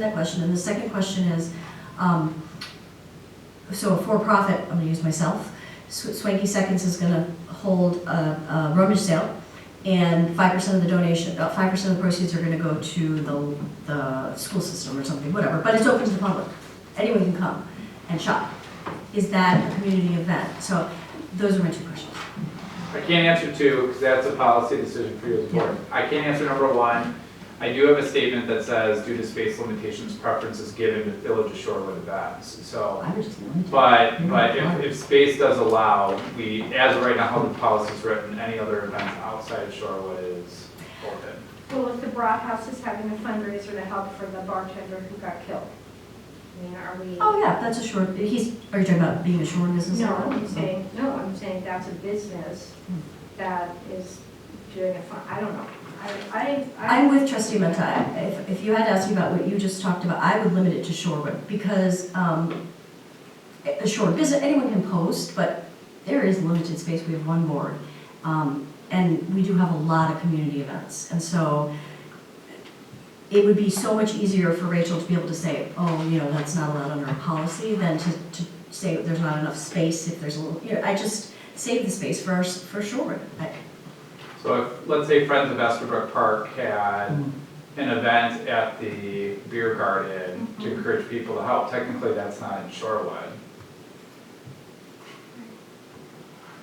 That question, and the second question is, so a for-profit, I'm gonna use myself, Swanky Seconds is gonna hold a rummage sale, and 5% of the donation, 5% of the proceeds are gonna go to the school system or something, whatever, but it's open to the public. Anyone can come and shop. Is that a community event? So those are my two questions. I can't answer two, because that's a policy decision for you as a board. I can't answer number one. I do have a statement that says, due to space limitations, preference is given to Village of Shorewood events. So, I was just limited. but if space does allow, we, as of right now, how the policy is written, any other events outside of Shorewood is open. Well, if the Broad House is having a fundraiser to help for the bartender who got killed, I mean, are we? Oh, yeah, that's a short, are you talking about being a short business? No, owner? I'm saying that's a business that is doing a fun, I don't know. I'm with Trustee Menta. If you had to ask me about what you just talked about, I would limit it to Shorewood, because a short business, anyone can post, but there is limited space. We have one board, and we do have a lot of community events, and so it would be so much easier for Rachel to be able to say, oh, you know, that's not allowed under a policy, than to say there's not enough space if there's a little, you know, I just save the space for Shorewood. So if, let's say Friends of Estabrook Park had an event at the beer garden to encourage people to help, technically that's not in Shorewood.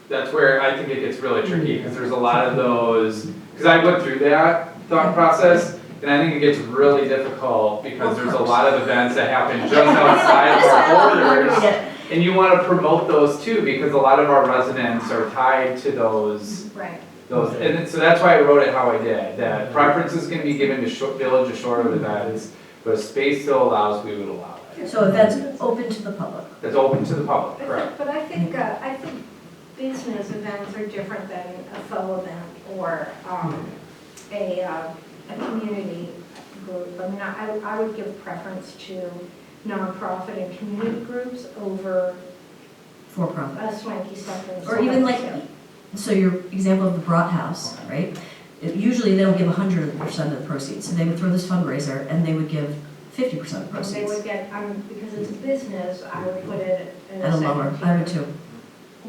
That's where I think it gets really tricky, because there's a lot of those, because I went through that thought process, and I think it gets really difficult, because there's a lot of events that happen just outside of our borders, and you want to promote those too, because a lot of our residents are tied to those. Right. And so that's why I wrote it how I did, that preference is going to be given to Village of Shorewood events, but if space still allows, we would allow it. So that's open to the public. It's open to the public, correct? But I think business events are different than a faux event or a community group. I mean, I would give preference to nonprofit and community groups over For-profit. a Swanky Seconds. Or even like, so your example of the Brat House, right? Usually they don't give 100% of the proceeds, so they would throw this fundraiser and they would give 50% of the They proceeds. would get, because it's a business, I would put it in At a a lower, second I would tier. too.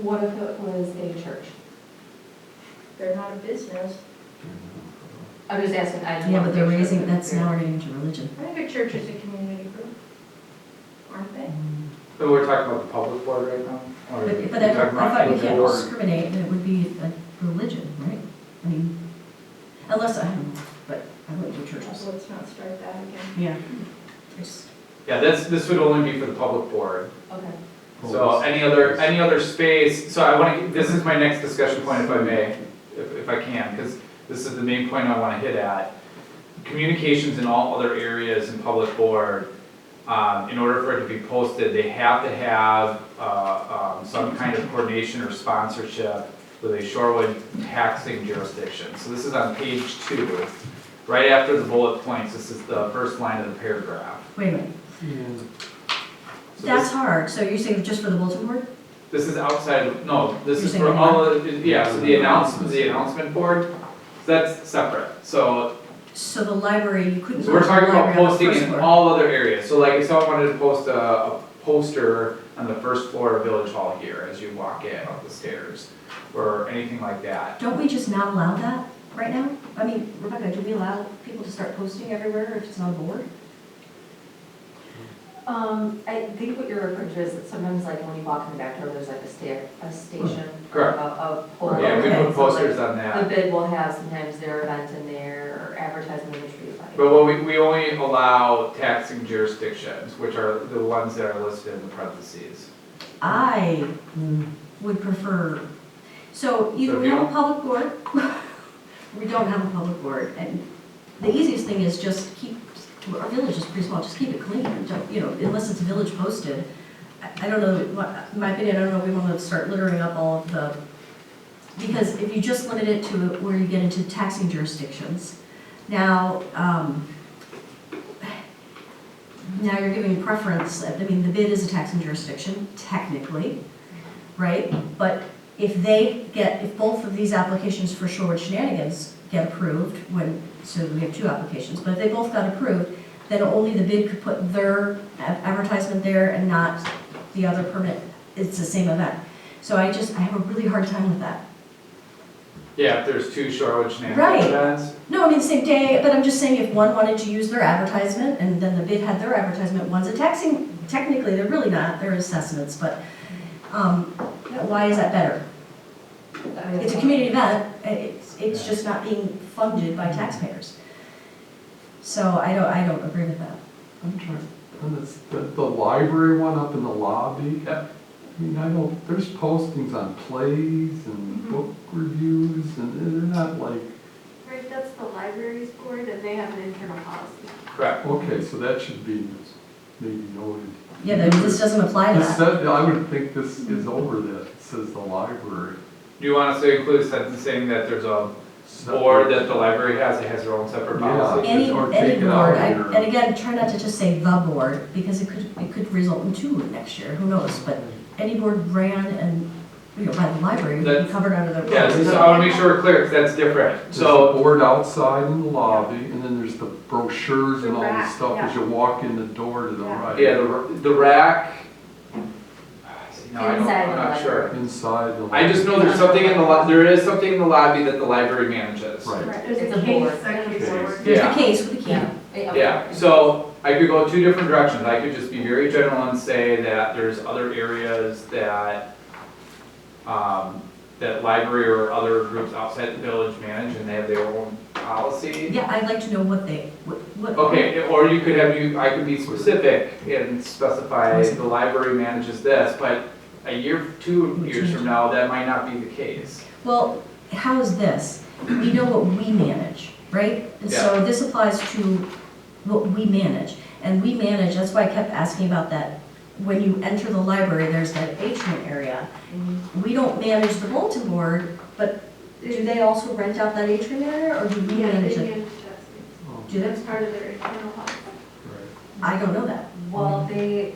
What if it was a church? They're not a business. I'm just asking, I just Yeah, want but to they're make sure raising, that that's they're- now we're getting into religion. I think a church is a community group, aren't they? So we're talking about the public board right now? Or But we're I talking about thought you the can't board? discriminate, and it would be a religion, right? I mean, unless but I wouldn't do churches. So let's not start that again. Yeah. I just- Yeah, this would only be for the public board. Okay. So any other space, so I want to, this is my next discussion point if I may, if I can, because this is the main point I want to hit at. Communications in all other areas in public board, in order for it to be posted, they have to have some kind of coordination or sponsorship with a Shorewood taxing jurisdiction. So this is on page 2, right after the bullet points, this is the first line of the paragraph. Wait a minute, So that's hard, so you're saying just for the bulletin board? This is outside of, no, this You're is saying for any all of, yeah, so the announcement board, that's separate. So So the library, you couldn't. we're put the talking about library on the posting first in floor. all other areas. So like if someone wanted to post a poster on the first floor of Village Hall here as you walk in up the stairs, or anything like that. Don't we just not allow that right now? I mean, Rebecca, do we allow people to start posting everywhere if it's on board? I think what you're referring to is that sometimes like when you walk in the back door, there's like a station. Correct. A pole. Yeah, we Okay. put posters So, on like, that. the bid will have sometimes their event in there or advertisement in the tree. But what we only allow taxing jurisdictions, which are the ones that are listed in the parentheses. I would prefer, so either So we you have a don't- public board, we don't have a public board, and the easiest thing is just keep, our village is pretty small, just keep it clean, don't, you know, unless it's village posted. I don't know, in my opinion, I don't know if we want to start littering up all of the, because if you just limit it to where you get into taxing jurisdictions, now you're giving preference, I mean, the bid is a taxing jurisdiction, technically, right? But if both of these applications for Shorewood Shenanigans get approved, so we have 2 applications, but if they both got approved, then only the bid could put their advertisement there and not the other permit. It's the same event. So I have a really hard time with that. Yeah, if there's two Shorewood Shenanigans Right. events. No, I mean, the same day, but I'm just saying if one wanted to use their advertisement and then the bid had their advertisement, one's a taxing, technically, they're really not, they're assessments, but, why is that better? It's a community event, it's just not being funded by taxpayers. So I don't agree with that. I'm trying, on this, the library one up in the lobby. Yep. I mean, there's postings on plays and book reviews, and they're not like, Right, that's the library's board, and they have an internal policy. Correct. okay, so that should be maybe noted. Yeah, this doesn't apply to This that. said, I would think this is over that, it says the library. Do you want us to include a sentence saying that there's a board that the library has, it has their own separate policy? Any Or board, take it out or- and again, try not to just say the board, because it could result in two next year, who knows? But any board ran and, by the library, would be covered under their. Yeah, so I wanna make sure we're clear, because that's different. There's So, a board outside in the lobby, and then there's the brochures and all The the rack, stuff as yeah. you walk in the door to the Yeah. right. yeah, the rack. See, no, I don't, Inside I'm the not sure. Inside the. I just know there's something in there is something in the lobby that the library manages. Right. There's It's a a case board. section It's a board. board. There's Yeah. the case with the key. Yeah, so I could go two different directions. I could just be very general and say that there's other areas that, that library or other groups outside the village manage and they have their own policy. Yeah, I'd like to know what. Okay, or you could I could be specific and specify the library manages this, but a year, 2 years from now, that might not be the case. Well, how is this? We know what we manage, right? And so this applies to what we manage. And we manage, that's why I kept asking about that. When you enter the library, there's that atrium area. We don't manage the bulletin board, but do they also rent out that atrium area, or do we Yeah, manage they it? manage that space. Oh, Do they? That's part of their internal policy. right. I don't know that. Well, they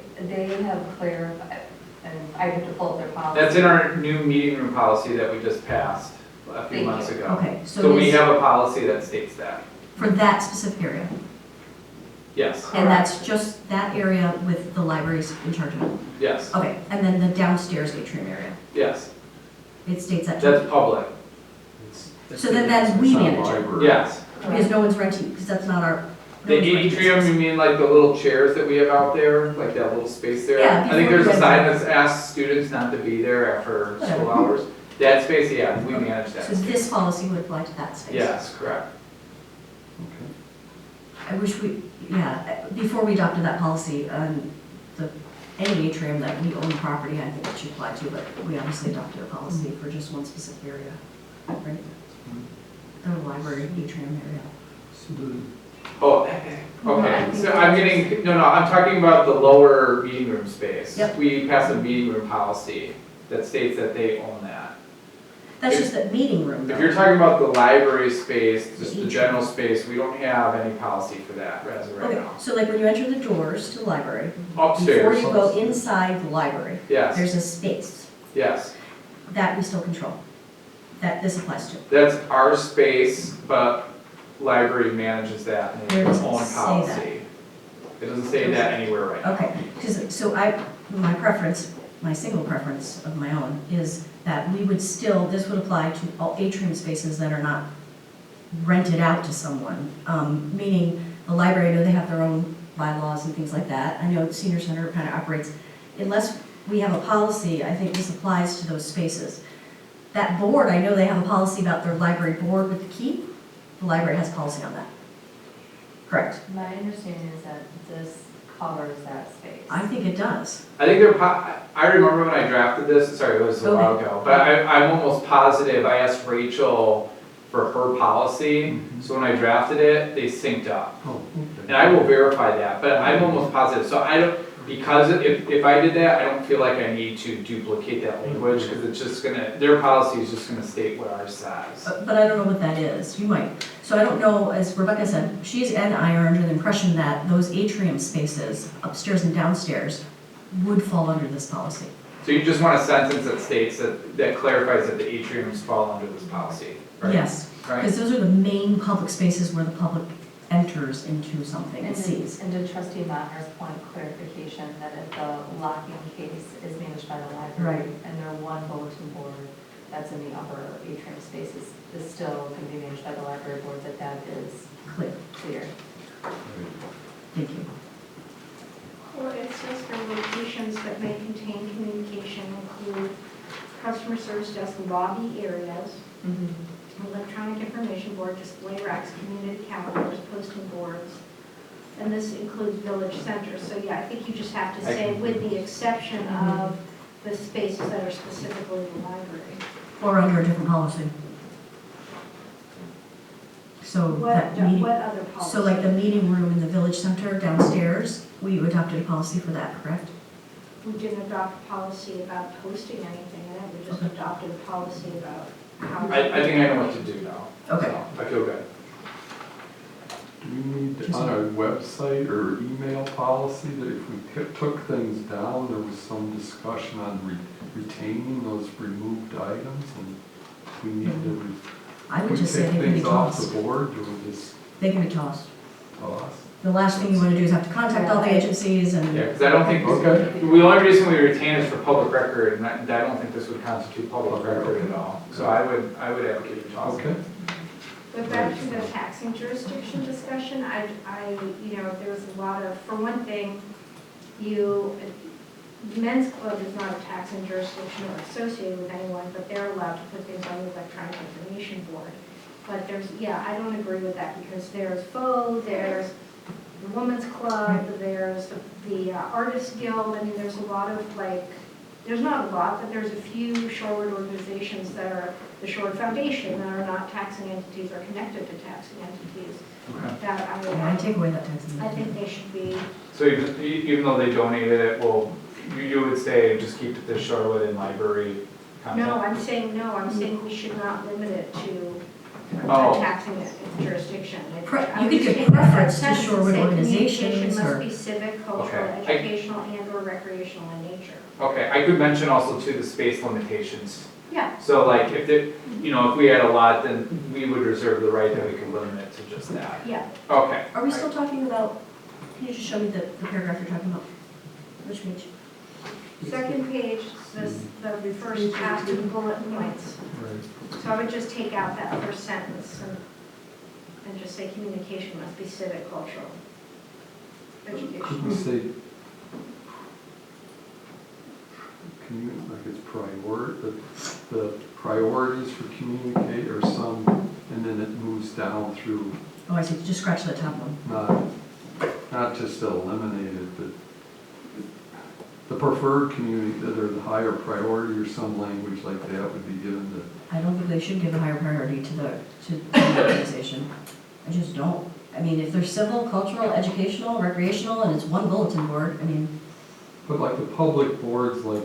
have clarified, and I have to pull up their policy. That's in our new meeting room policy that we just passed a few Thank months you. ago. Okay, So we it's have a policy that states that, for that specific area. yes, And that's just that area with the libraries in charge of it. yes, Okay, and then the downstairs atrium area. yes, It states that too. that's public, So then that's we It's not manage it. library. yes. Because no one's renting, because that's not our. no The one's renting atrium, you space. mean like the little chairs that we have out there, like that little space there? Yeah, I think before there's a you sign guys- that asks students not to be there after school Whatever. hours. That space, yeah, we manage that. So this policy would apply to that space? Yes, correct. Okay. I wish before we adopted that policy, any atrium that we own property, I think it should apply to, but we obviously adopted a policy for just one specific area, right? The library atrium area. So the, Oh, okay, so I'm talking about the lower meeting room space. Yep. We passed a meeting room policy that states that they own that. That's just that meeting room. If though. you're talking about the library space, just the general space, we don't have any policy for that as of right Okay, now. so like when you enter the doors to the library, before Upstairs, you go inside the library, yes, there's a space yes. that we still control, that this applies to. That's our space, but library manages that and they Where have does their it own say policy. It doesn't say that anywhere right now. Okay, because, so my preference, my single preference of my own is that we would still, this would apply to all atrium spaces that are not rented out to someone. Meaning, the library, I know they have their own bylaws and things like that. I know the senior center kind of operates, unless we have a policy, I think this applies to those spaces. That board, I know they have a policy about their library board with the keep. The library has policy on that. Correct. My understanding is that this covers that space. I think it does. I think I remember when I drafted this, sorry, it was a while ago, but I'm almost positive, I asked Rachel for her policy, so when I drafted it, they synced up. oh, And okay. I will verify that, but I'm almost positive, so I don't, because if I did that, I don't feel like I need to duplicate that language, because it's just gonna, their policy is just gonna state what ours says. But I don't know what that is, you might. So I don't know, as Rebecca said, she and I are under the impression that those atrium spaces, upstairs and downstairs, would fall under this policy. So you just want a sentence that states that clarifies that the atriums fall under this policy, right? Yes, Right? because those are the main public spaces where the public enters into something and And sees. and to trustee Mattner's point, clarification that if the locking case is managed by the library Right. and their one bulletin board that's in the upper atrium spaces is still going to be managed by the library board, that is Clear. clear. Thank you. Well, it says for locations that may contain communication include customer service desk lobby areas, electronic information board, display racks, community calendars, posting boards, and this includes village centers. So yeah, I think you just have to say with the exception of the spaces that are specifically the library. Or under a different policy. So that meeting, What other policy? so like the meeting room in the village center downstairs, we adopted a policy for that, correct? We didn't adopt a policy about posting anything in it, we just Okay. adopted a policy about how. I think I know what to do now. Okay. So, I feel good. Do we need on our website or email policy that if we took things down, there was some discussion on retaining those removed items and we need to, I would we just say take they can be things off tossed. the board, or we just They can be tossed. toss? The last thing you want to do is have to contact all the agencies and. Yeah, because I don't think, Okay. the only reason we retain is for public record, and I don't think this would constitute public record at all. So I would advocate you toss it. Okay. But back to the taxing jurisdiction discussion, there was a lot of, for one thing, men's club is not a taxing jurisdiction or associated with anyone, but they're allowed to put things on the electronic information board. But I don't agree with that because there's FO, there's the women's club, there's the artist guild. I mean, there's a lot of there's not a lot, but there's a few Shorewood organizations that are the Shorewood Foundation that are not taxing entities or connected to taxing entities. Okay. That Yeah, I take away that tax. I think they should be, So even though they donated it, well, you would say just keep it to Shorewood and library content? no, I'm saying we should not limit it to Oh. taxing jurisdiction. You could give preference to Shorewood organizations Communication or. must be civic, cultural, Okay. educational, and/or recreational in nature. Okay, I could mention also too the space limitations. Yeah. So like if if we had a lot, then we would reserve the right that we could limit it to just that. Yeah. Okay. Are we still talking about, can you just show me the paragraph you're talking about? Which page? Second page, that refers back to the bullet points. Right. So I would just take out that first sentence and just say communication must be civic, cultural, Could we educational. say, like it's the priorities for communicate or some, and then it moves down through, Oh, I see, just scratch that top one. not just to eliminate it, but the preferred community that are the higher priority or some language like that would be given to. I don't think they should give a higher priority to the organization. I just don't. I mean, if they're civil, cultural, educational, recreational, and it's one bulletin board, I mean, But like the public boards, like,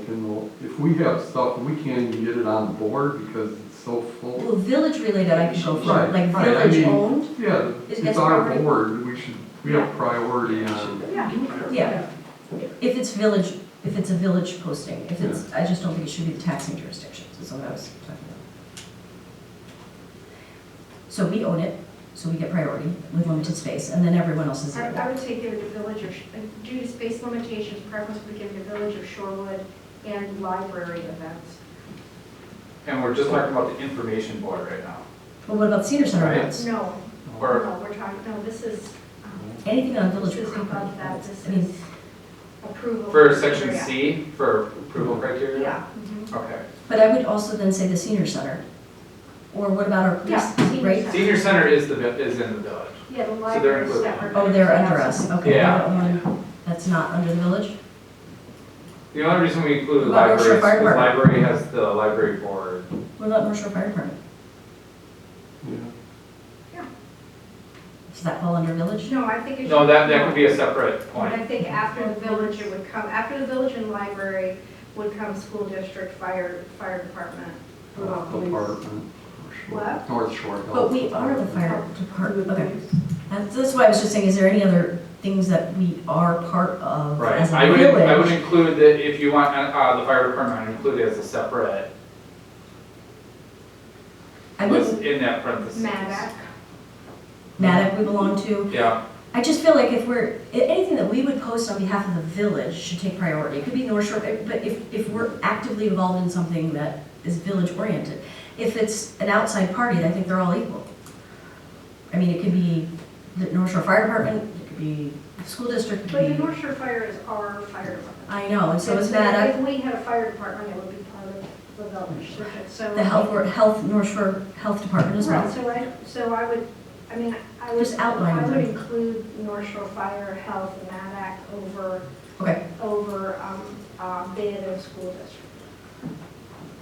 if we have stuff, we can't even get it on the board because it's so full. well, village related, I could go for, Right, like right, I village mean- owned. Yeah, Is it's it our priority? board, we have priority on. Yeah. Yeah. If it's a village posting, if it's, I just don't think it should be the taxing jurisdictions, is what I was talking about. So we own it, so we get priority with limited space, and then everyone else is. I would say give it to village due to space limitations, preference would give it to village of Shorewood and library events. And we're just talking about the information board right now. Well, what about senior center Right. events? No, Or- no, we're talking, no, this is, Anything on village this is property? above that, this I mean, is approval. For section criteria. C, for approval criteria? Yeah. Okay. But I would also then say the senior center. Or what about our police, Yeah, senior right? center. Senior center is in the village. Yeah, the they're library is included. separate. Oh, they're under us, okay. Yeah. the one That's not under the village? The only reason we include the What about North Shore library is Fire because Department? library has the library board. What about North Shore Fire Department? Yeah. Does that fall under village? No, I think it should. No, that could be a separate But I point. think after the village, it would come, after the village and library would come school district, fire department. Department. What? North Shore Health. But we are the fire department, okay. That's why I was just saying, is there any other things that we are part of Right, as a I would village? include that, if you want, the fire department, I'd include it as a separate, I list wouldn't, in that parentheses. MADAC. Maddock we belong to. Yeah, I just feel like anything that we would post on behalf of the village should take priority. It could be North Shore, but if we're actively involved in something that is village oriented, if it's an outside party, I think they're all equal. I mean, it could be the North Shore Fire Department, it could be the school district, it But the could be, North Shore Fire is our fire department. I know, and so is If Maddock. we had a fire department, it would be part of the village, so. The North Shore Health Department as well. Right, so I would, I mean, I would. Just outline I would them. include North Shore Fire, Health, and MADAC over, Okay. bid and school district.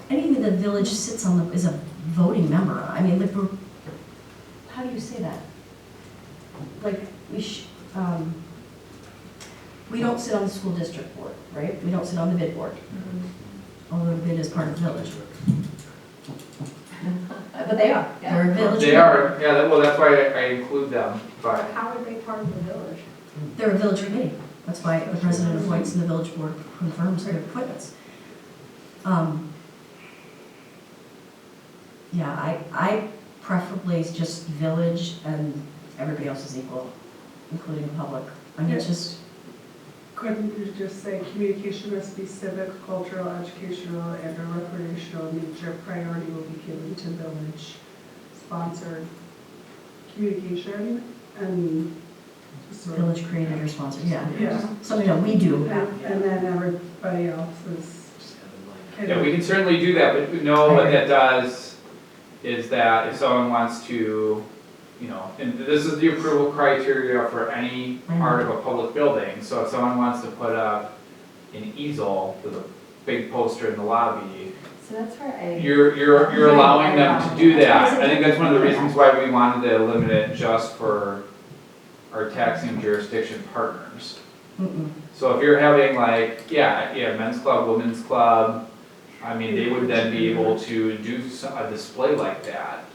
Anything the village sits on is a voting member on. I mean, how do you say that? Like, we don't sit on the school district board, right? We don't sit on the bid board, although the bid is part of the village. But they are, yeah. They're a village. they are, yeah, well, that's why I include them, but, How are they part of the village? They're a village committee. That's why the president appoints and the village board confirms their appointments. Yeah, I preferably just village and everybody else is equal, including the public. I mean, it's just, Couldn't you just say communication must be civic, cultural, educational, and or recreational in nature? Priority will be given to village-sponsored communication and. village created or sponsored, yeah. Yeah. Something that we do. And then everybody else is. yeah, we can certainly do that, but no, what that does is that if someone wants to, you know, and this is the approval criteria for any part of a public building, so if someone wants to put up an easel with a big poster in the lobby, So that's where I. you're allowing them to do that. I think that's one of the reasons why we wanted to limit it just for our taxing jurisdiction partners. Mm-mm. So if you're having like, yeah, men's club, women's club, I mean, they would then be able to do a display like that.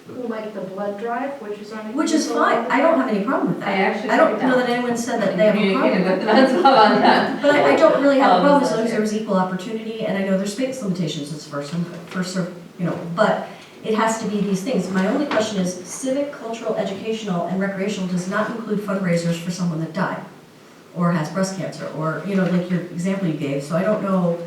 Like the blood drive, which is on. Which is fine. I don't have any problem with that. I actually I don't think know that- that anyone said that they have a problem. Communicated with the men's club on that. But I don't really have a problem as long as Okay. there was equal opportunity, and I know there's space limitations, it's first served, you know, but it has to be these things. My only question is civic, cultural, educational, and recreational does not include fundraisers for someone that died or has breast cancer, or, you know, like your example you gave, so I don't know.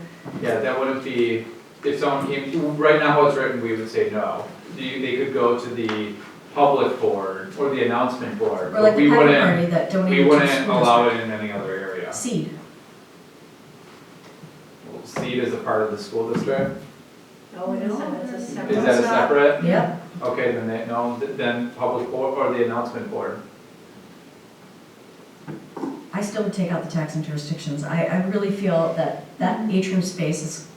Yeah, that wouldn't be, if someone came, right now how it's written, we would say no. They could go to the public board or the announcement board, Or but like the we pageant wouldn't, party that donated we to the wouldn't school allow district. it in any other area. Seed. Seed is a part of the school district? No, it isn't, it's a separate. Is that a separate? Yeah. Okay, then public board or the announcement board. I still would take out the taxing jurisdictions. I really feel that atrium space is,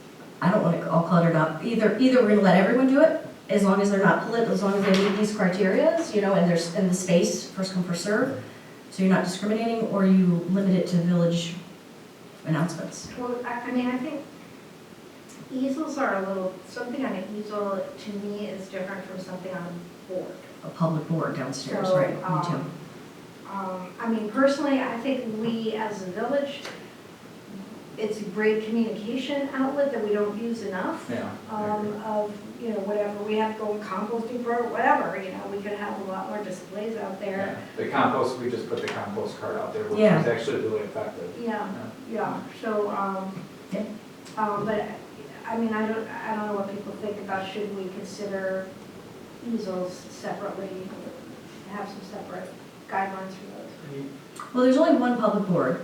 I don't want it all cluttered up. Either we're gonna let everyone do it, as long as they're not as long as they meet these criteria, you know, and there's, and the space, first come, first serve, so you're not discriminating, or you limit it to village announcements. Well, I mean, I think easels are a little, something on an easel to me is different from something on a board. A public board downstairs, So, right, me too. I mean, personally, I think we as a village, it's a great communication outlet that we don't use enough. Yeah. Of, you know, whatever, we have to go composting for whatever, you know, we could have a lot more displays out there. The compost, we just put the compost card out there, which Yeah. is actually really effective. Yeah, so, Yeah. but, I mean, I don't know what people think about, should we consider easels separately, have some separate guidelines for those? Well, there's only one public board,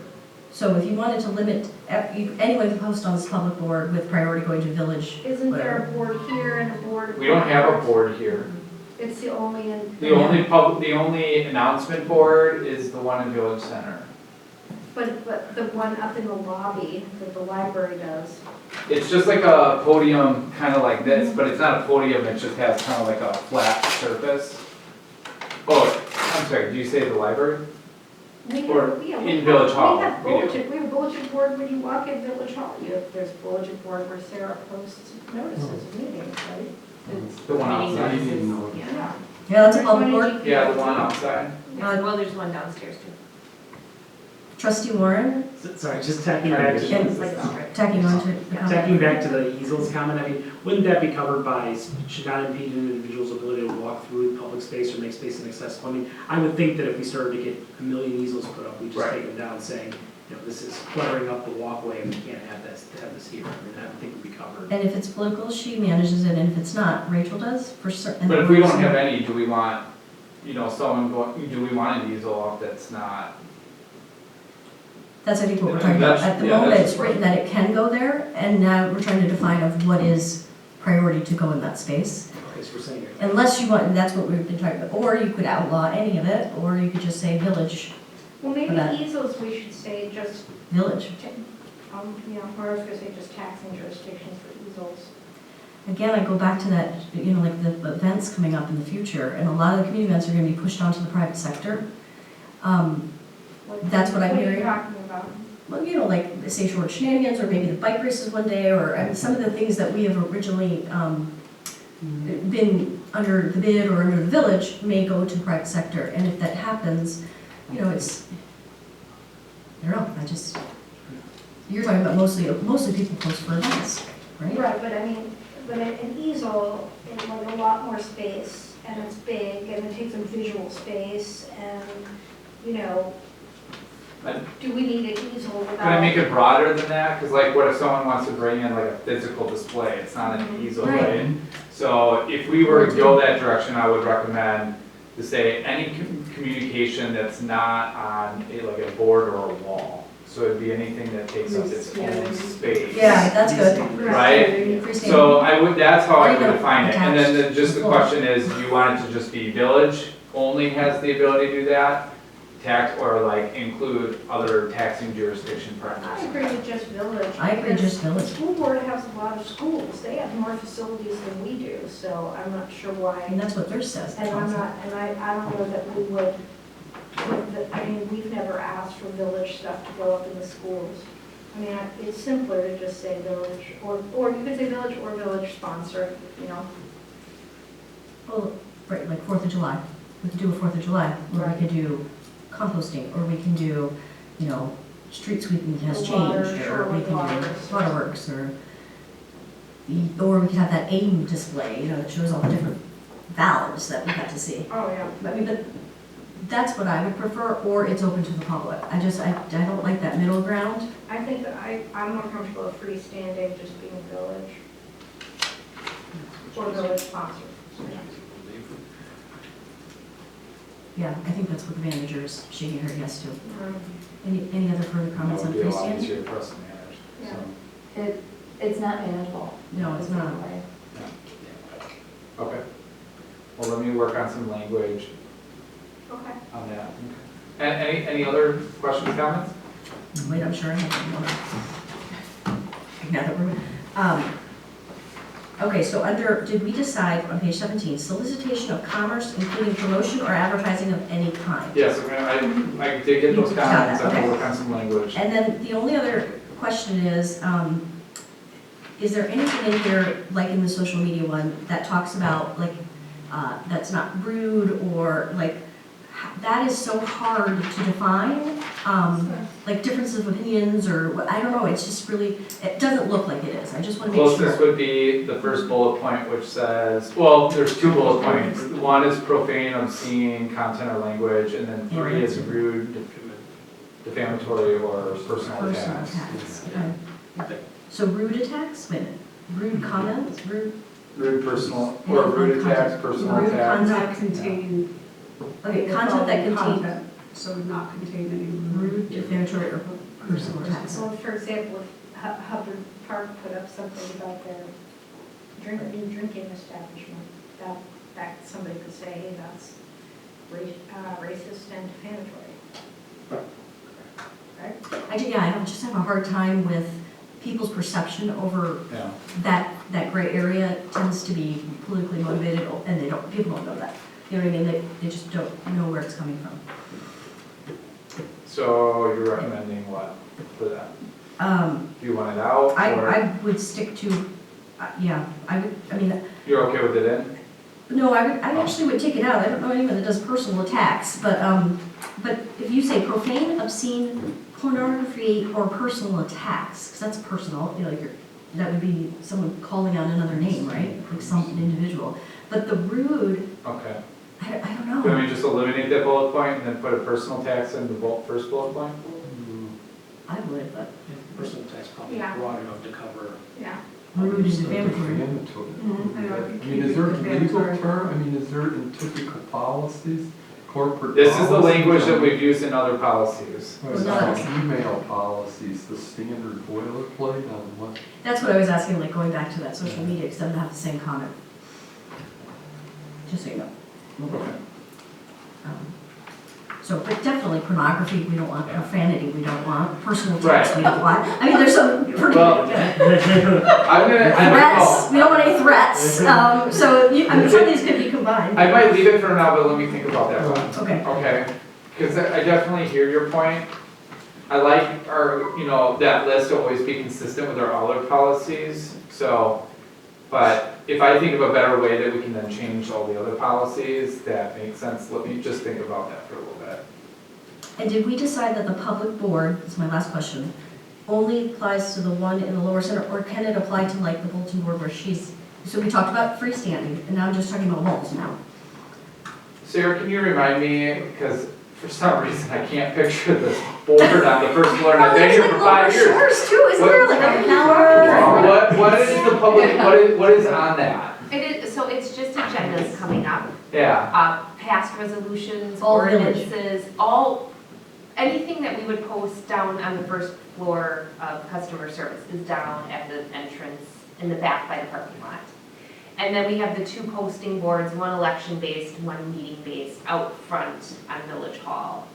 so if you wanted to limit, anyone can post on this public board with priority going to village. Isn't there a whatever. board here and a board? We don't have a board here. It's the only in. The only announcement board is the one in Village Center. But the one up in the lobby that the library does. It's just like a podium, kind of like this, but it's not a podium, it just has kind of like a flat surface. Oh, I'm sorry, did you say the library? We Or have, yeah, in Village Hall, We have we do. bulletin, we have a bulletin board when you walk in Village Hall. There's bulletin board where Sarah posts notices of meetings, right? It's The one meeting outside. notices. Meeting Yeah. Yeah, that's a There's public one in board. GP. Yeah, the one outside. Well, there's one downstairs too. Trustee Warren, Sorry, just tacking back to, tacking on to the tacking comment. back to the easels comment, I mean, wouldn't that be covered by, should not impede an individual's ability to walk through public space or make space inaccessible? I mean, I would think that if we started to get a million easels put up, we'd just Right. take them down saying, you know, this is cluttering up the walkway, and we can't have this here. I mean, I would think would be covered. And if it's political, she manages it, and if it's not, Rachel does for certain. But if we don't have any, do we want, you know, someone going, do we want an easel off that's not? That's, I think, what we're talking about. That's- At the yeah, moment, that's- it's written that it can go there, and now we're trying to define of what is priority to go in that space. Okay, so we're saying it. Unless you want, and that's what we've been talking about, or you could outlaw any of it, or you could just say village, Well, maybe For that. easels, we should say just, village. you know, or I was gonna say just taxing jurisdictions for easels. Again, I go back to that, you know, like the events coming up in the future, and a lot of the community events are gonna be pushed onto the private sector. That's what I'm What are hearing. you talking about? Well, you know, like the Say Shorewood shenanigans, or maybe the bike races one day, or I mean, some of the things that we have originally been under the bid or under the village may go to the private sector, and if that happens, you know, it's, I don't know, you're talking about mostly people post for events, right? Right, but I mean, but an easel is like a lot more space, and it's big, and it takes up visual space, and, you know, But- do we need an easel without? Can I make it broader than that? Because like, what if someone wants to bring in like a physical display? It's not an easel, Right. right? So if we were to go that direction, I would recommend to say any communication that's not on like a board or a wall. So it'd be anything that takes up its own space. Yeah, that's good. Right? Freestanding. So that's how I Or would even define it. And then attached just the floor. question is, do you want it to just be village only has the ability to do that? Tax, or like include other taxing jurisdiction I preferences? agree with just village. I agree, because just village. The school board has a lot of schools, they have more facilities than we do, so I'm not sure why. And that's what theirs says. And I'm not, and I don't know that we would, I mean, we've never asked for village stuff to go up in the schools. I mean, it's simpler to just say village, or you could say village or village sponsor, you know. Well, right, like 4th of July. We could do a 4th of July, or we could do composting, or we can do, you know, street sweeping has The water, changed, or we Shorewood can waterworks. do waterworks, or we could have that AIM display, you know, that shows all the different valves that we got to see. Oh, yeah. I mean, but that's what I would prefer, or it's open to the public. I don't like that middle ground. I think that I'm more comfortable with freestanding, just being village. Or village sponsor. Yeah, I think that's what the manager is shaking her yes to. Um, Any other further That comments on would be a lot freestanding? easier for us to manage, so. It's not manageable. No, it's not. Way. Okay. Well, let me work on some language Okay. on that. And any other questions, comments? Wait, I'm sure I have one. Now that we're, okay, so did we decide on page 17, solicitation of commerce, including promotion or advertising of any kind? Yes, I did get those You got comments, that, I okay. will work on some language. And then the only other question is there anything in here, like in the social media one, that talks about, like, that's not rude, or like, that is so hard to define, like differences of opinions, or, I don't know, it's just really, it doesn't look like it is, I just want to make Closest sure. would be the first bullet point, which says, well, there's two bullet points. One is profane, obscene content or language, and then three is rude, defamatory, or personal Personal attacks. attacks, okay. So rude attacks, wait a minute, rude comments, rude, Rude personal, or rude attacks, personal Rude attacks. Not contain. okay, content that contains Content, so would not contain any rude, defamatory, or personal attacks. So for example, if Hubbard Park put up something about their drinking establishment, that somebody could say, hey, that's racist and defamatory. Right? I just have a hard time with people's perception over Yeah. that gray area tends to be politically motivated, and people don't know that. You know what I mean? They just don't know where it's coming from. So you're recommending what for that? Do you want it out, or I would stick to, yeah, I mean, you're okay with it in? no, I actually would take it out. I don't know anyone that does personal attacks, but if you say profane, obscene, pornography or personal attacks, because that's personal, you know, that would be someone calling out another name, right? Like some individual. But the rude, Okay. I don't Can know. we just eliminate that bullet point and then put a personal tax in the first bullet point? I would, but Personal tax probably Yeah. broad enough to cover. Yeah. rude is defamatory. Mhm. I know, I mean, is there a legal term, I mean, is there in typical policies, corporate This is the policies language that on- we've used in other policies. Or not- email policies, the standard boilerplate on what? That's what I was asking, like going back to that social media, because doesn't have the same comment. Just so you know. Okay. So, but definitely pornography, we don't want Yeah. profanity, we don't want personal attacks, Right. we don't want, I mean, there's some pretty, Well, threats, we don't want any threats, so I mean, some of these could be combined. I might leave it for now, but let me think about that one. Okay, Okay, because I definitely hear your point. I like our, that list to always be consistent with our other policies, so, but if I think of a better way that we can then change all the other policies, that makes sense, let me just think about that for a little bit. and did we decide that the public board, this is my last question, only applies to the one in the lower center, or can it apply to like the bulletin board where she's, so we talked about freestanding, and now I'm just talking about walls now. Sarah, can you remind me, because for some reason I can't picture this board on the first floor, and I've been here for 5 years. Shores too, isn't What- there, like a counter? What is the public, what is on that? It is, so it's just agendas coming up, Yeah, past resolutions, All village. ordinances, anything that we would post down on the first floor of customer service is down at the entrance in the back by the parking lot. And then we have the 2 posting boards, one election-based, one meeting-based, out front on Village Hall,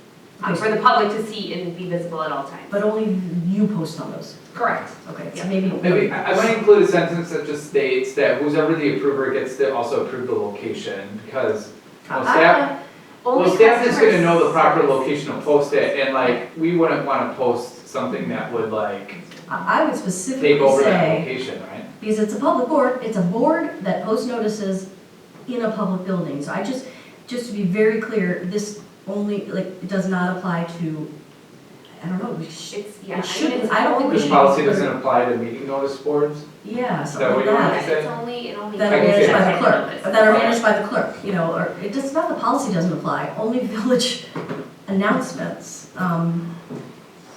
for the public to see and be visible at all times. But only you post on those, Correct. okay, so Yeah. maybe. maybe, I might include a sentence that just states that whoever the approver gets to also approve the location, because staff Only staff is gonna customer know the proper service. location to post it, and like, we wouldn't wanna post something that would like I would take specifically over that say, location, right? because it's a public board, it's a board that posts notices in a public building, so I just to be very clear, this only, like, it does not apply to, I don't know, It's, yeah. It I mean, shouldn't- it's I don't think we only- This policy doesn't apply to meeting notice boards? yeah, that something what like you want that. to say? It only. That I are can managed see by that. the clerk, that are managed by the clerk, or, it does not, the policy doesn't apply, only village announcements.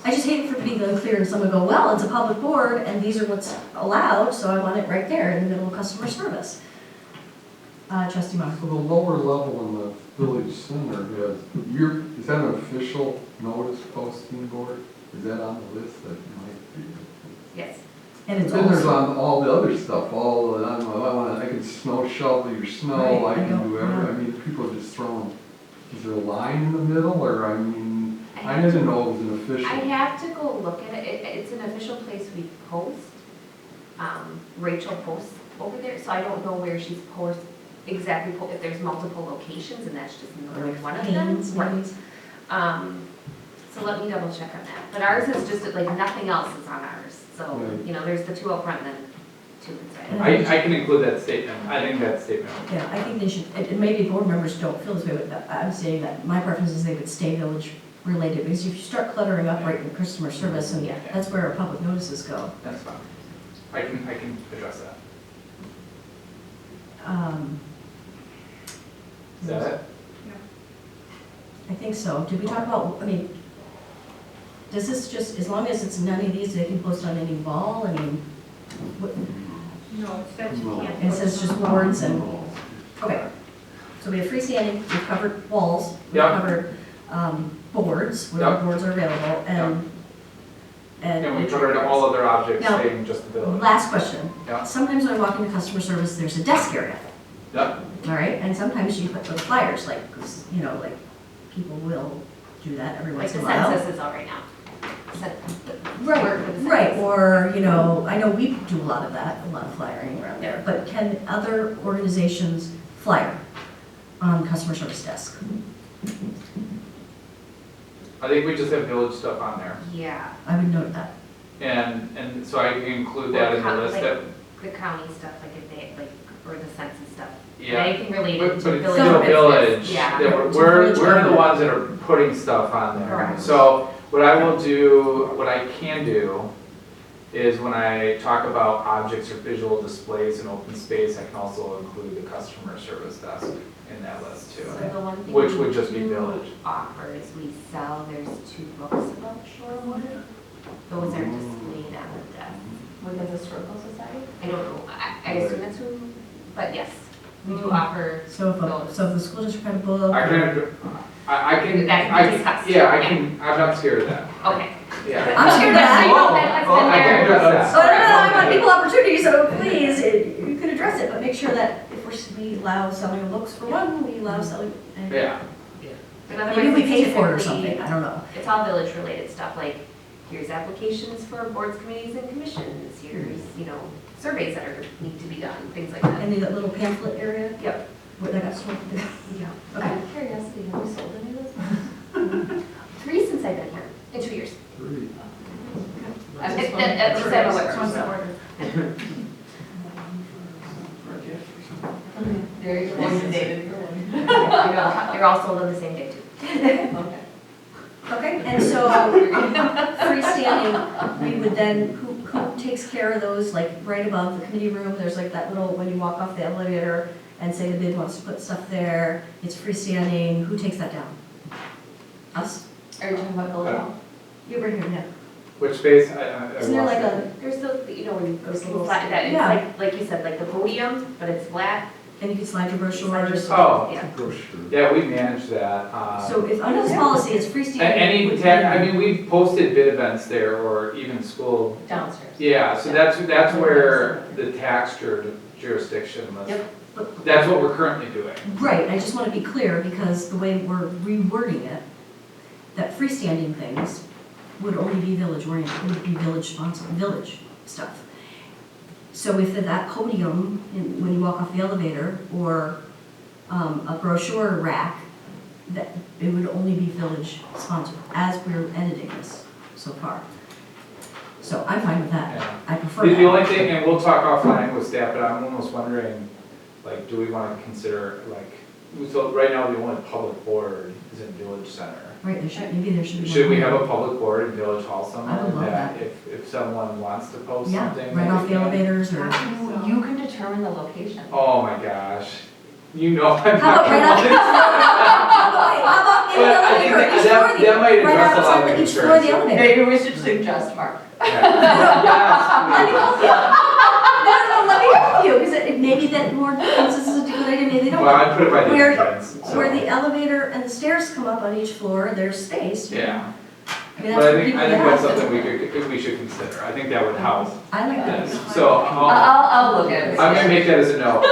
I just hate it for being unclear and someone go, well, it's a public board and these are what's allowed, so I want it right there in the middle of customer service. Trustee Monica. So the lower level in the village center is that an official notice posting board? Is that on the list that might be? Yes. And it's Then there's also, on all the other stuff, I can snow shovel your snow, Right, I I can don't do everything, know. I mean, people are just throwing, is there a line in the middle, or, I didn't know it was an official. I have to go look at it. It's an official place we post. Rachel posts over there, so I don't know where she's exactly, if there's multiple locations and that's just another one of them. Haynes, maybe. Right. So let me double check on that. But ours is just, like, nothing else is on ours. So, Right. there's the 2 up front and then 2 inside. I can include that statement, I think that statement. yeah, I think they should, and maybe board members don't feel this way, but I'm saying that my preference is they would stay village related, because if you start cluttering up right in customer service, and Yeah. that's where our public notices go. That's fine. I can address that. Is that it? I think so. Did we talk about, does this just, as long as it's none of these, they can post on any wall? What, No, it says you No. can't. it says just boards and, okay. So we have freestanding, we've covered walls, we've Yeah. covered boards, where Yeah. boards are available, and. And we covered all other objects Now, staying just the village. Last question. Yeah. Sometimes when I walk into customer service, there's a desk area, Yep, all right? And sometimes you put little flyers, like, like, people will do that every Like once the in a while. census is all right now. Right, Work for the right, census. or, I know we do a lot of that, a lot of flyering around there, but can other organizations flyer on customer service desk? I think we just have village stuff on there, Yeah, I would note that. and so I can include that in the list that, the county stuff, like if they, or the census stuff. yeah. Anything related But to it's village. still Government. village, Yeah. that Right, we're village the government. ones that are putting stuff on there. Correct. So What I will do, what I can do, is when I talk about objects or visual displays in open space, I can also include the customer service desk in that list too. So the one thing Which we would just be do village. offer is we sell, there's 2 books about Shorewood. Those are displayed on the desk. Within the historical society? I don't know, I assume that's who, but yes, we do offer So those. if the school district had a book. I can, I can, That can be I, discussed. yeah, I can, I'm not scared of that. Okay. Yeah. I'm scared of that. That has been I can there. address So that. I want equal opportunity, so please, you can address it, but make sure that if we allow selling of books for one, we allow selling. and- Yeah, But otherwise, Maybe we it's pay for it or typically- something, I don't know. It's all village related stuff, like here's applications for boards, committees and commissions, here's, surveys that need to be done, things like that. And that little pamphlet area, Yep. where that got sold. Yeah. Okay. Out of curiosity, have we sold any of those books? 3 since I've been here, in 2 years. 3. At least I'm aware. There you go. David, you're one. They're all sold on the same day too. Okay. Okay, and so freestanding, we would then, who takes care of those, like right above the committee room, there's like that little, when you walk off the elevator and say the bid wants to put stuff there, it's freestanding, who takes that down? Us? Are you talking about Village Hall? You were here, yeah. which space, Isn't there like a, There's those, when you go Those little- flat, that, it's Yeah. like you said, like the podium, but it's flat. and you can slide your brochures? Oh. Yeah. Brochure. yeah, we manage that. So if under this policy it's freestanding. Any, would I be- mean, we've posted bid events there, or even school. Downstairs. Yeah, so that's where the tax jurisdiction was. Yep. That's what we're currently doing. Right, I just want to be clear, because the way we're rewording it, that freestanding things would only be village oriented, would be village sponsored, village stuff. So if that podium, when you walk off the elevator, or a brochure rack, that it would only be village sponsored, as we're editing this so far. So I'm fine with that, Yeah. I prefer The that. only thing, and we'll talk offline with staff, but I'm almost wondering, like, do we want to consider, like, so right now the only public board is in Village Center. Right, maybe there should be. Should one we more. have a public board in Village Hall somewhere? I would love that. If someone wants to post Yeah, something. right that off they the can. elevators, or. You can determine the location. Oh my gosh, you know I'm How not about right off gonna. how about in the But I think elevator, that explore the, might right address a lot outside of the, explore the concerns. elevator. Maybe we should suggest Mark. No, let me help you, because maybe that more, this is a good idea, maybe they don't. Well, I put it by the Where- entrance, so. Where the elevator and the stairs come up on each floor, there's space. Yeah, I mean, but that's I for think, people I that think that's have. something we should consider, I think that would help I like that. this, so I'll look at it. I'm gonna make that as a no.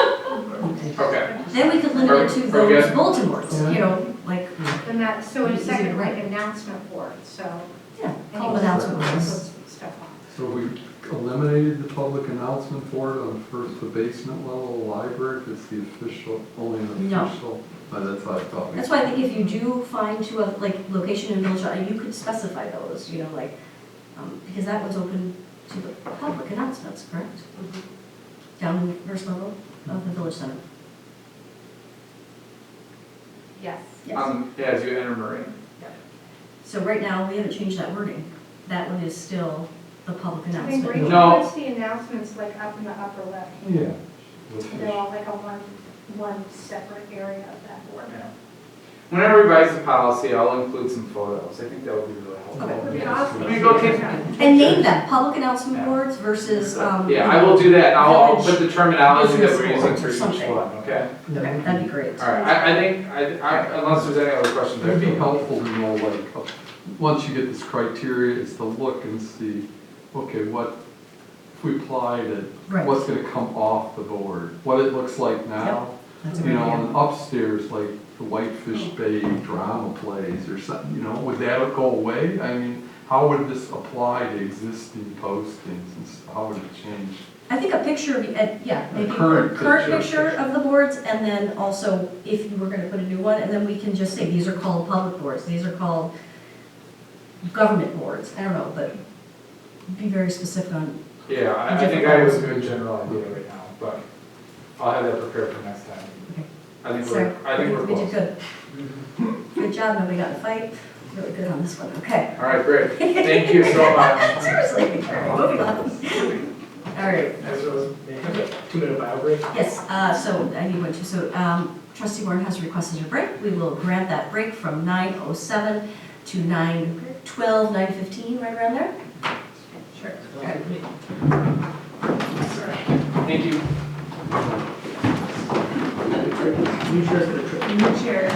Okay, Then we could limit it to Are we those good? bulletin boards, you know, like, And that, so in Easy to second, like write. announcement board, so. yeah, call them announcement boards. Put stuff on. So we eliminated the public announcement board on first, the basement level of the library, if it's the official, only an No. official? That's what I thought. That's why I think if you do find to a, like, location in Village, you could specify those, you know, like, because that one's open to the public announcements, correct? Down in the first level of the Village Center. Yes. Yes. as you enter Marine. So right now, we haven't changed that wording. That one is still the public I think announcement. Rachel No. puts the announcements like up in the upper left. Yeah. They're all like a one separate area of that board. Yeah. When I revise the policy, I'll include some photos, I think that would be really helpful. Okay. Would be Let awesome. me go take. And name them, public announcement Yeah. boards versus, Yeah, I will do that, and I'll village put the terminology that business we're using boards for or each something. one, okay? Okay, that'd be great. All right, I think, unless there's any other questions, It'd I'd be be helpful to know, like, once you get this criteria, is to look and see, okay, what, if we applied it, Right. what's gonna come off the board? What it looks like now? That's a You good know, idea. and upstairs, like the Whitefish Bay drama plays or something, you know, would that go away? I mean, how would this apply to existing postings and how would it change? I think a picture, yeah, maybe current current picture. picture of the boards, and then also if you were gonna put a new one, and then we can just say, these are called public boards, these are called government boards, I don't know, but be very specific on, Yeah, I think I have a good general idea right now, but I'll have that prepared for next time. Okay. I think sorry, we're, I think we're we did close. good. Good job, nobody got in a fight. really good on this one, okay. All right, great. Thank you so much. Seriously, all right, moving on. All right, As well as, may I have a 2-minute bio break? yes, so I need one too. So trustee Warren has requested a break. We will grant that break from 9:07 to 9:12, 9:15, right around there? Sure. Thank you. New chairs for the trip. New chair.